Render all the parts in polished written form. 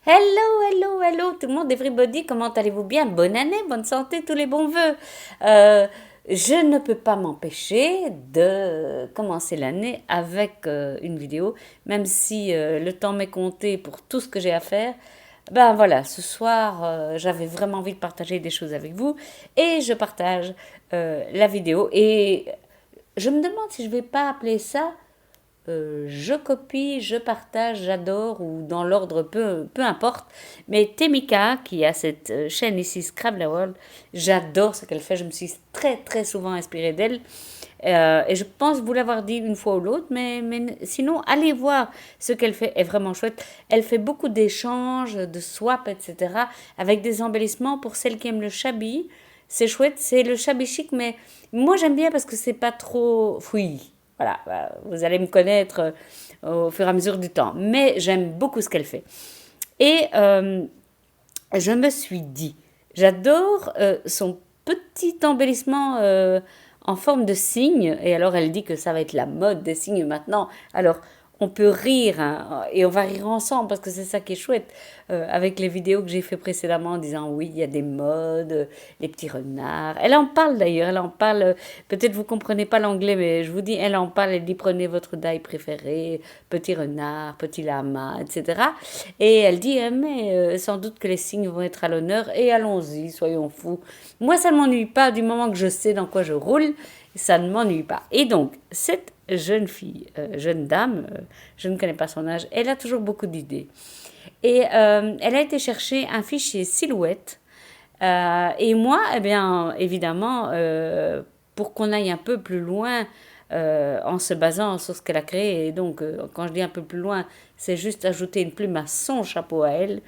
Hello, hello, hello, tout le monde, everybody, comment allez-vous bien? Bonne année, bonne santé, tous les bons vœux. Euh, je ne peux pas m'empêcher de commencer l'année avec une vidéo, même si le temps m'est compté pour tout ce que j'ai à faire. Ben voilà, ce soir, j'avais vraiment envie de partager des choses avec vous et je partage la vidéo. Et je me demande si je vais pas appeler ça je copie, je partage, j'adore, ou dans l'ordre, peu importe. Mais Temika, qui a cette chaîne ici, Scrabble World, j'adore ce qu'elle fait. Je me suis très, très souvent inspirée d'elle. Et je pense vous l'avoir dit une fois ou l'autre, mais sinon, allez voir ce qu'elle fait, est vraiment chouette. Elle fait beaucoup d'échanges, de swaps, etc., avec des embellissements pour celles qui aiment le shabby. C'est chouette, c'est le shabby chic, mais moi j'aime bien parce que c'est pas trop fouillis. Voilà, vous allez me connaître au fur et à mesure du temps. Mais j'aime beaucoup ce qu'elle fait. Et je me suis dit, j'adore son petit embellissement en forme de cygne. Et alors elle dit que ça va être la mode des cygnes maintenant. Alors on peut rire hein, et on va rire ensemble parce que c'est ça qui est chouette avec les vidéos que j'ai fait précédemment en disant oui il y a des modes, les petits renards. Elle en parle d'ailleurs, elle en parle. Peut-être vous comprenez pas l'anglais mais je vous dis elle en parle. Elle dit prenez votre die préféré, petit renard, petit lama, etc. Et elle dit mais sans doute que les signes vont être à l'honneur et allons-y, soyons fous. Moi ça ne m'ennuie pas du moment que je sais dans quoi je roule, ça ne m'ennuie pas. Et donc cette jeune fille, jeune dame, je ne connais pas son âge, elle a toujours beaucoup d'idées. Et elle a été chercher un fichier silhouette. Et moi, eh bien, évidemment, pour qu'on aille un peu plus loin en se basant sur ce qu'elle a créé, et donc quand je dis un peu plus loin, c'est juste ajouter une plume à son chapeau à elle,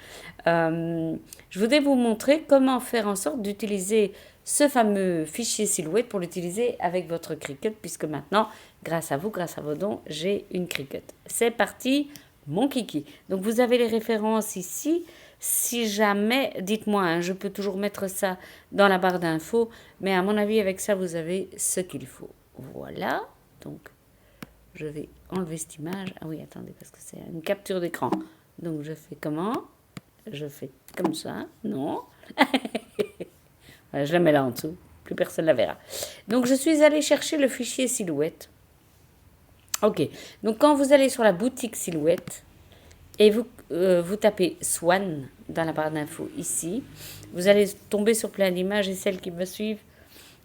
je voudrais vous montrer comment faire en sorte d'utiliser ce fameux fichier silhouette pour l'utiliser avec votre Cricut, puisque maintenant, grâce à vous, grâce à vos dons, j'ai une Cricut. C'est parti, mon kiki. Donc vous avez les références ici. Si jamais, dites-moi, hein, je peux toujours mettre ça dans la barre d'infos, mais à mon avis, avec ça, vous avez ce qu'il faut. Voilà, donc je vais enlever cette image. Ah oui, attendez, parce que c'est une capture d'écran. Donc je fais comment? Je fais comme ça, non. Voilà, je la mets là en dessous, plus personne ne la verra. Donc je suis allée chercher le fichier silhouette. Ok, donc quand vous allez sur la boutique silhouette, et vous tapez Swan dans la barre d'infos ici. Vous allez tomber sur plein d'images et celles qui me suivent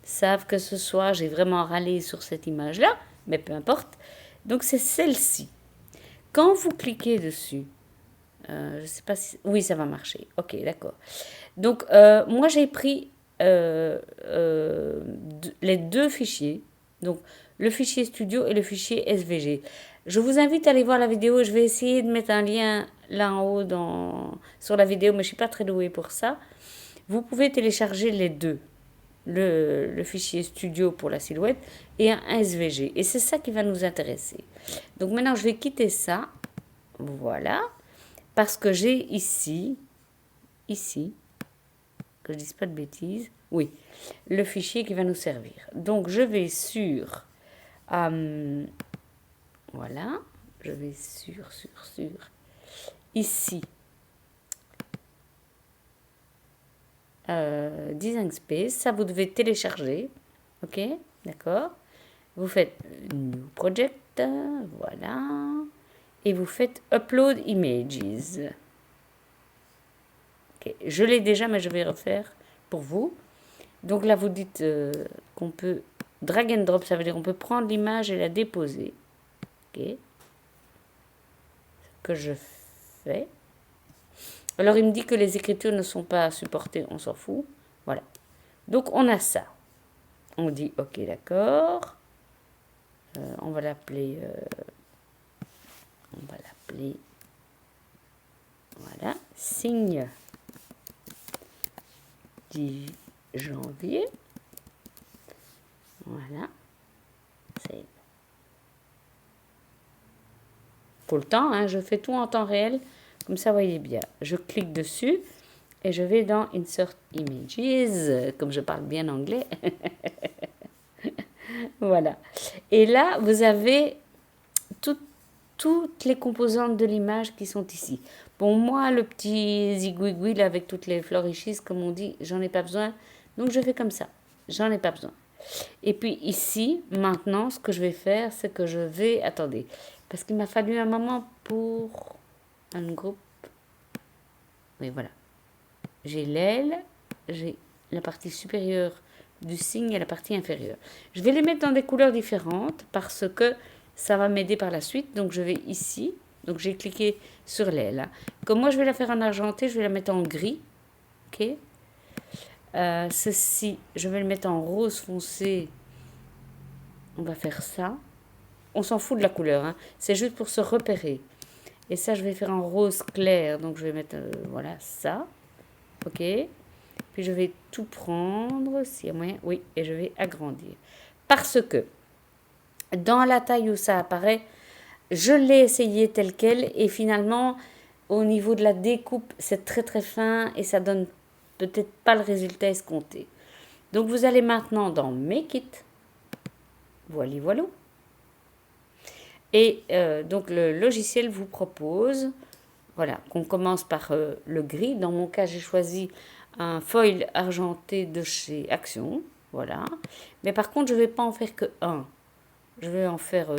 savent que ce soir j'ai vraiment râlé sur cette image-là, mais peu importe. Donc c'est celle-ci. Quand vous cliquez dessus, je ne sais pas si... Oui, ça va marcher. Ok, d'accord. Donc moi j'ai pris les deux fichiers. Donc le fichier studio et le fichier SVG. Je vous invite à aller voir la vidéo. Je vais essayer de mettre un lien là en haut sur la vidéo, mais je ne suis pas très douée pour ça. Vous pouvez télécharger les deux. Le fichier studio pour la silhouette et un SVG. Et c'est ça qui va nous intéresser. Donc maintenant, je vais quitter ça. Voilà. Parce que j'ai ici, que je ne dise pas de bêtises, oui, le fichier qui va nous servir. Donc je vais sur... voilà, je vais sur, ici, Design Space, ça vous devez télécharger, ok, d'accord. Vous faites New Project, voilà, et vous faites Upload Images. Okay. Je l'ai déjà, mais je vais refaire pour vous. Donc là, vous dites qu'on peut drag and drop, ça veut dire qu'on peut prendre l'image et la déposer. Ok. Ce que je fais. Alors, il me dit que les écritures ne sont pas supportées, on s'en fout. Voilà. Donc, on a ça. On dit OK, d'accord. On va l'appeler. Voilà. Signe 10 janvier. Voilà. C'est pour le temps, hein, je fais tout en temps réel. Comme ça, voyez bien. Je clique dessus et je vais dans Insert Images, comme je parle bien anglais. Voilà. Et là, vous avez toutes les composantes de l'image qui sont ici. Bon, moi, le petit zigouigoui là, avec toutes les florichis, comme on dit, j'en ai pas besoin. Donc, je fais comme ça. J'en ai pas besoin. Et puis ici, maintenant, ce que je vais faire, c'est que je vais... Attendez, parce qu'il m'a fallu un moment pour un groupe. Oui, voilà. J'ai l'aile, j'ai la partie supérieure du cygne et la partie inférieure. Je vais les mettre dans des couleurs différentes parce que ça va m'aider par la suite. Donc, je vais ici. Donc, j'ai cliqué sur l'aile. Hein. Comme moi, je vais la faire en argenté, je vais la mettre en gris. OK. Ceci, je vais le mettre en rose foncé. On va faire ça. On s'en fout de la couleur. Hein. C'est juste pour se repérer. Et ça, je vais faire en rose clair. Donc, je vais mettre, voilà, ça. OK. Puis, je vais tout prendre, s'il y a moyen. Oui, et je vais agrandir. Parce que, dans la taille où ça apparaît, je l'ai essayé tel quel. Et finalement, au niveau de la découpe, c'est très, très fin. Et ça donne peut-être pas le résultat escompté. Donc, vous allez maintenant dans Make It. Voilà, voilà. Et donc, le logiciel vous propose, voilà, qu'on commence par le gris. Dans mon cas, j'ai choisi un foil argenté de chez Action. Voilà. Mais par contre, je ne vais pas en faire que un. Je vais en faire...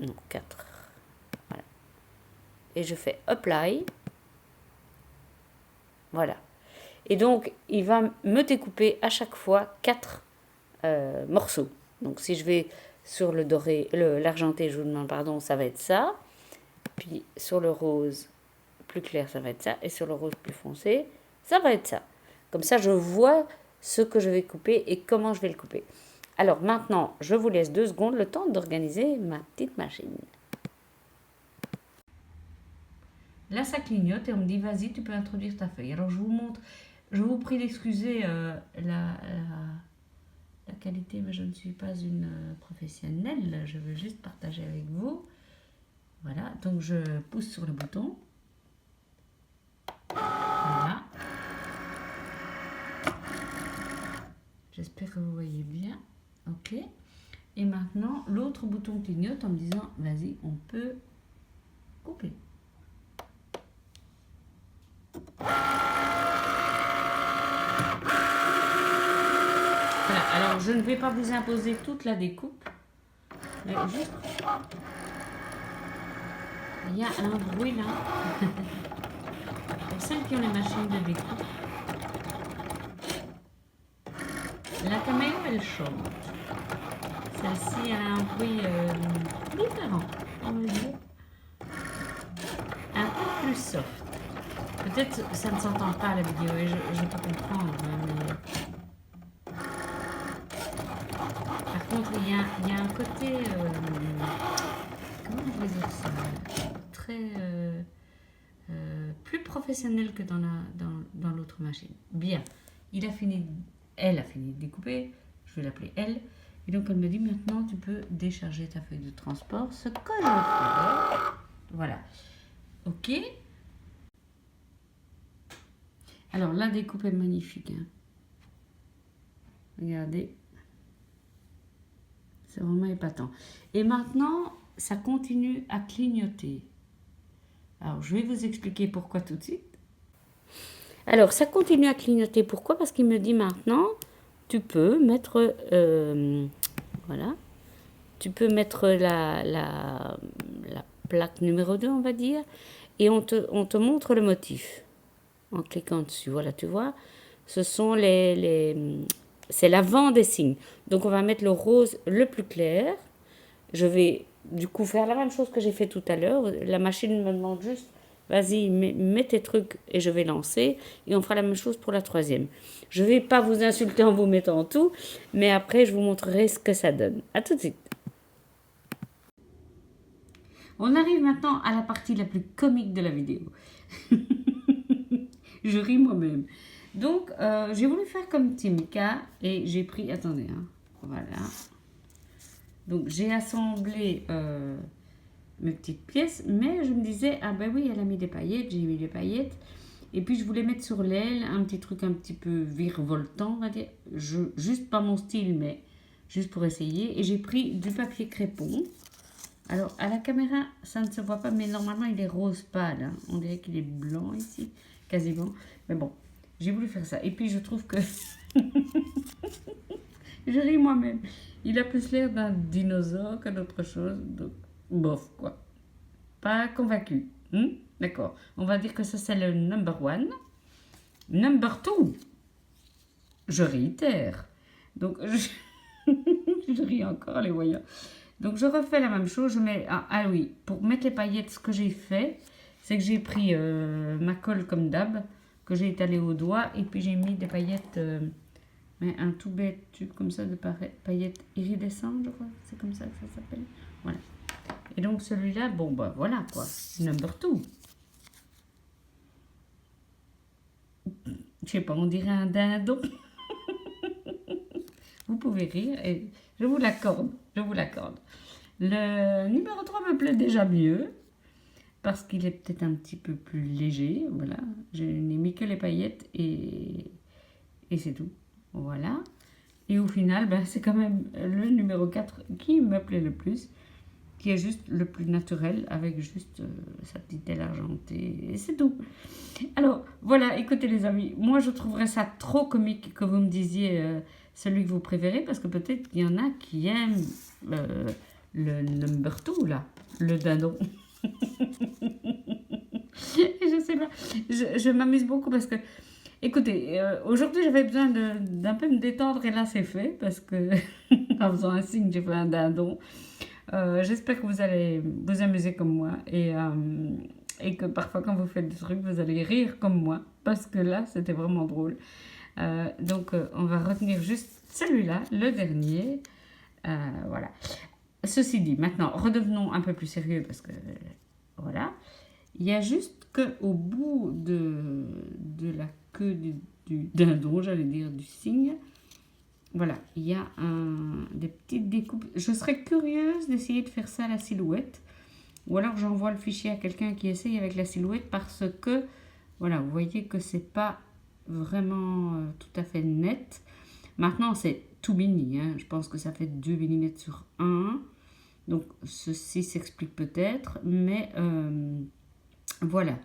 non, 4. Voilà. Et je fais Apply. Voilà. Et donc, il va me découper à chaque fois 4 morceaux. Donc, si je vais sur le doré, l'argenté, je vous demande pardon, ça va être ça. Puis, sur le rose plus clair, ça va être ça. Et sur le rose plus foncé, ça va être ça. Comme ça, je vois ce que je vais couper et comment je vais le couper. Alors, maintenant, je vous laisse 2 secondes, le temps d'organiser ma petite machine. Là, ça clignote et on me dit, vas-y, tu peux introduire ta feuille. Alors, je vous montre, je vous prie d'excuser la qualité, mais je ne suis pas une professionnelle. Je veux juste partager avec vous. Voilà, donc je pousse sur le bouton. Voilà. J'espère que vous voyez bien. OK. Et maintenant, l'autre bouton clignote en me disant, vas-y, on peut couper. Voilà, alors je ne vais pas vous imposer toute la découpe, mais juste... Il y a un bruit là. Pour celles qui ont les machines de découpe, la caméra elle chante. Celle-ci elle a un bruit différent, on va dire. Un peu plus soft. Peut-être ça ne s'entend pas à la vidéo et je peux comprendre. Mais... Par contre, il y a un côté... comment je vais dire ça? Très... plus professionnel que dans l'autre machine. Bien. Elle a fini de découper. Je vais l'appeler elle. Et donc, elle me dit maintenant, tu peux décharger ta feuille de transport. Ce que je ferai. Voilà. OK. Alors, la découpe est magnifique. Hein. Regardez. C'est vraiment épatant. Et maintenant, ça continue à clignoter. Alors, je vais vous expliquer pourquoi tout de suite. Alors, ça continue à clignoter. Pourquoi? Parce qu'il me dit maintenant, tu peux mettre... voilà. Tu peux mettre la plaque numéro 2, on va dire. Et on te montre le motif. En cliquant dessus. Voilà, tu vois. Ce sont c'est l'avant des signes. Donc, on va mettre le rose le plus clair. Je vais, du coup, faire la même chose que j'ai fait tout à l'heure. La machine me demande juste, vas-y, mets tes trucs et je vais lancer. Et on fera la même chose pour la troisième. Je ne vais pas vous insulter en vous mettant tout, mais après, je vous montrerai ce que ça donne. À tout de suite. On arrive maintenant à la partie la plus comique de la vidéo. Je ris moi-même. Donc, j'ai voulu faire comme Timika et j'ai pris... Attendez, hein. Voilà. Donc, j'ai assemblé mes petites pièces, mais je me disais, ah ben oui, elle a mis des paillettes, j'ai mis des paillettes. Et puis, je voulais mettre sur l'aile un petit truc un petit peu virevoltant, on va dire. Juste pas mon style, mais juste pour essayer. Et j'ai pris du papier crépon. Alors, à la caméra, ça ne se voit pas, mais normalement, il est rose pâle. Hein. On dirait qu'il est blanc ici, quasiment. Mais bon, j'ai voulu faire ça. Et puis, je trouve que... je ris moi-même. Il a plus l'air d'un dinosaure que d'autre chose. Donc, bof, quoi. Pas convaincu. D'accord. On va dire que ça, c'est le number one. Number two. Je réitère. Donc, je ris encore, les voyants. Donc, je refais la même chose. Je mets... Ah oui, pour mettre les paillettes, ce que j'ai fait, c'est que j'ai pris ma colle comme d'hab, que j'ai étalée au doigt, et puis j'ai mis des paillettes, mais un tout bête tube comme ça, de paillettes iridescentes, je crois. C'est comme ça que ça s'appelle. Voilà. Et donc, celui-là, bon, bah voilà, quoi. Number two. Je sais pas, on dirait un dindon. Vous pouvez rire et je vous l'accorde, je vous l'accorde. Le numéro 3 me plaît déjà mieux parce qu'il est peut-être un petit peu plus léger, voilà. Je n'ai mis que les paillettes et c'est tout, voilà. Et au final, ben, c'est quand même le numéro 4 qui me plaît le plus, qui est juste le plus naturel avec juste sa petite aile argentée et c'est tout. Alors voilà, écoutez les amis, moi je trouverais ça trop comique que vous me disiez celui que vous préférez parce que peut-être qu'il y en a qui aiment le number 2 là, le dindon. Je sais pas, je m'amuse beaucoup parce que, écoutez, aujourd'hui j'avais besoin d'un peu me détendre et là c'est fait parce que en faisant un signe j'ai fait un dindon. J'espère que vous allez vous amuser comme moi et que parfois quand vous faites des trucs, vous allez rire comme moi parce que là, c'était vraiment drôle. Donc, on va retenir juste celui-là, le dernier. Voilà. Ceci dit, maintenant, redevenons un peu plus sérieux parce que, voilà, il y a juste qu'au bout de la queue du dindon, j'allais dire, du cygne, voilà, il y a des petites découpes. Je serais curieuse d'essayer de faire ça à la silhouette. Ou alors j'envoie le fichier à quelqu'un qui essaye avec la silhouette parce que, voilà, vous voyez que c'est pas vraiment tout à fait net. Maintenant, c'est tout mini. Hein. Je pense que ça fait 2 mm sur 1. Donc, ceci s'explique peut-être. Mais voilà.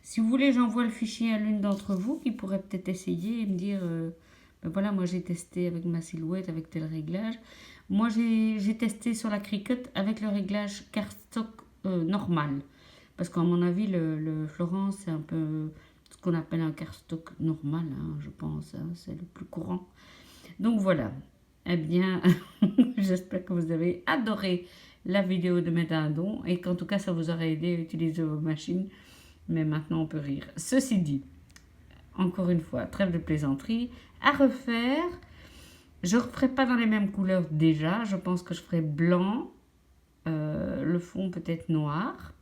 Si vous voulez, j'envoie le fichier à l'une d'entre vous qui pourrait peut-être essayer et me dire... ben voilà, moi j'ai testé avec ma silhouette, avec tel réglage. Moi j'ai testé sur la Cricut avec le réglage cardstock normal. Parce qu'à mon avis, le Florence, c'est un peu ce qu'on appelle un cardstock normal, hein, je pense. Hein, c'est le plus courant. Donc voilà. Eh bien, j'espère que vous avez adoré la vidéo de mes dindons et qu'en tout cas, ça vous aura aidé à utiliser vos machines. Mais maintenant, on peut rire. Ceci dit, encore une fois, trêve de plaisanterie, à refaire. Je ne referai pas dans les mêmes couleurs déjà. Je pense que je ferai blanc, le fond peut-être noir.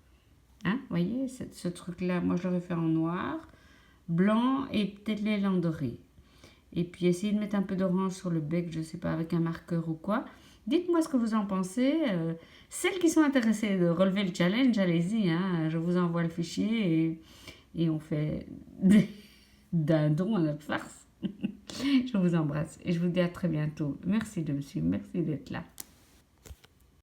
Hein, vous voyez, ce truc-là, moi je l'aurais fait en noir, blanc et peut-être l'élan doré. Et puis essayer de mettre un peu d'orange sur le bec, je ne sais pas, avec un marqueur ou quoi. Dites-moi ce que vous en pensez. Celles qui sont intéressées de relever le challenge, allez-y. Hein, je vous envoie le fichier et on fait des dindons à notre farce. Je vous embrasse et je vous dis à très bientôt. Merci de me suivre, merci d'être là.